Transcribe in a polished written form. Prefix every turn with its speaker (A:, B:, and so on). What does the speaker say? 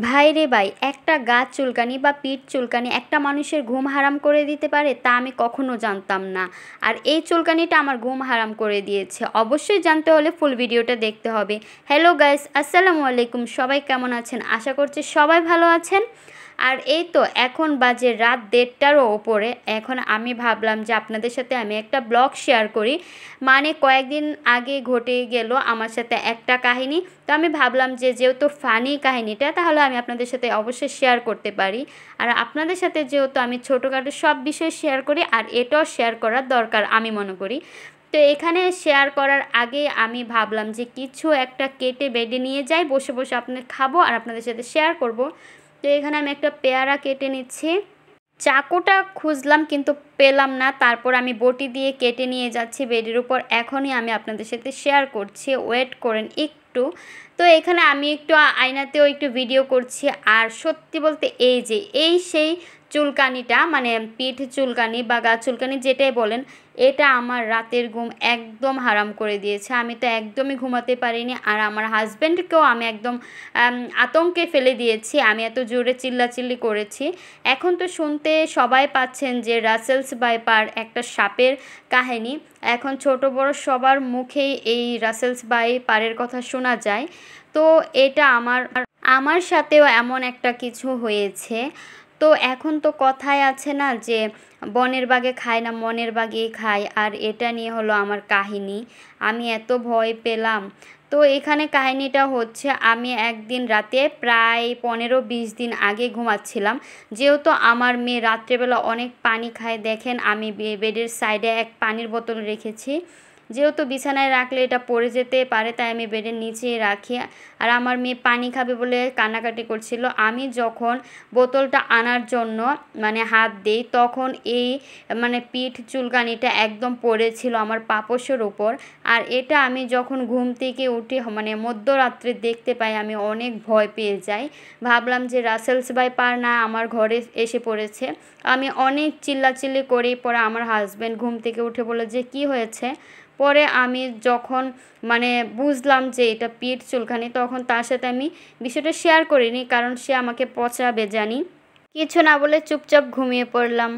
A: ভাই রে ভাই, একটা গা চুলকানি বা পিঠ চুলকানি একটা মানুষের ঘুম হারাম করে দিতে পারে, তা আমি কখনো জানতাম না। আর এই চুলকানিটা আমার ঘুম হারাম করে দিয়েছে। অবশ্যই জানতে হলে ফুল ভিডিওটা দেখতে হবে। হ্যালো গাইস, আসসালামু আলাইকুম। সবাই কেমন আছেন? আশা করছি সবাই ভালো আছেন। আর এই তো এখন বাজে রাত 1:30টারও ওপরে। এখন আমি ভাবলাম যে আপনাদের সাথে আমি একটা ব্লগ শেয়ার করি। মানে কয়েকদিন আগে ঘটে গেল আমার সাথে একটা কাহিনী। তো আমি ভাবলাম যে যেহেতু ফানি কাহিনীটা, তাহলে আমি আপনাদের সাথে অবশ্যই শেয়ার করতে পারি। আর আপনাদের সাথে যেহেতু আমি ছোটোখাটো সব বিষয় শেয়ার করি, আর এটাও শেয়ার করার দরকার আমি মনে করি। তো এখানে শেয়ার করার আগে আমি ভাবলাম যে কিছু একটা কেটে বেডে নিয়ে যাই, বসে বসে আপনাদের খাবো আর আপনাদের সাথে শেয়ার করব। তো এখানে আমি একটা পেয়ারা কেটে নিচ্ছি। চাকুটা খুঁজলাম কিন্তু পেলাম না, তারপর আমি বটি দিয়ে কেটে নিয়ে যাচ্ছি বেডের উপর। এখনই আমি আপনাদের সাথে শেয়ার করছি, ওয়েট করেন একটু। তো এখানে আমি একটু আয়নাতেও একটু ভিডিও করছি। আর সত্যি বলতে এই সেই চুলকানিটা, মানে পিঠ চুলকানি বা গা চুলকানি যেটাই বলেন, এটা আমার রাতের ঘুম একদম হারাম করে দিয়েছে। আমি তো একদমই ঘুমাতে পারিনি। আর আমার হাজব্যান্ডকেও আমি একদম আতঙ্কে ফেলে দিয়েছি, আমি এত জোরে চিল্লাচিল্লি করেছি। এখন তো শুনতে সবাই পাচ্ছেন যে রাসেলস ভাইপার একটা সাপের কাহিনী। এখন ছোট বড় সবার মুখেই এই রাসেলস ভাইপারের কথা শোনা যায়। তো এটা আমার সাথেও এমন একটা কিছু হয়েছে। তো এখন তো কথায় আছে না যে বনের বাঘে খায় না, মনের বাঘেই খায়। আর এটা নিয়ে হলো আমার কাহিনী। আমি এত ভয় পেলাম। তো এখানে কাহিনীটা হচ্ছে, আমি একদিন রাতে প্রায় 15-20 দিন আগে ঘুমাচ্ছিলাম। যেহেতু আমার মেয়ে রাত্রেবেলা অনেক পানি খায়, দেখেন আমি বেডের সাইডে এক পানির বোতল রেখেছি। যেহেতু বিছানায় রাখলে এটা পড়ে যেতে পারে, তাই আমি বেডের নিচেই রাখি। আর আমার মেয়ে পানি খাবে বলে কান্নাকাটি করছিল। আমি যখন বোতলটা আনার জন্য মানে হাত দিই, তখন এই মানে পিঠ চুলকানিটা একদম পড়েছিল আমার পাপোশের উপর। আর এটা আমি যখন ঘুম থেকে উঠে মানে মধ্যরাত্রে দেখতে পাই, আমি অনেক ভয় পেয়ে যাই। ভাবলাম যে রাসেলস ভাইপার না আমার ঘরে এসে পড়েছে। আমি অনেক চিল্লাচিল্লি করি। পরে আমার হাজব্যান্ড ঘুম থেকে উঠে বলে যে কি হয়েছে। পরে আমি যখন মানে বুঝলাম যে এটা পিঠ চুলকানি, তখন তার সাথে আমি বিষয়টা শেয়ার করিনি, কারণ সে আমাকে পচাবে জানি। কিছু না বলে চুপচাপ ঘুমিয়ে পড়লাম।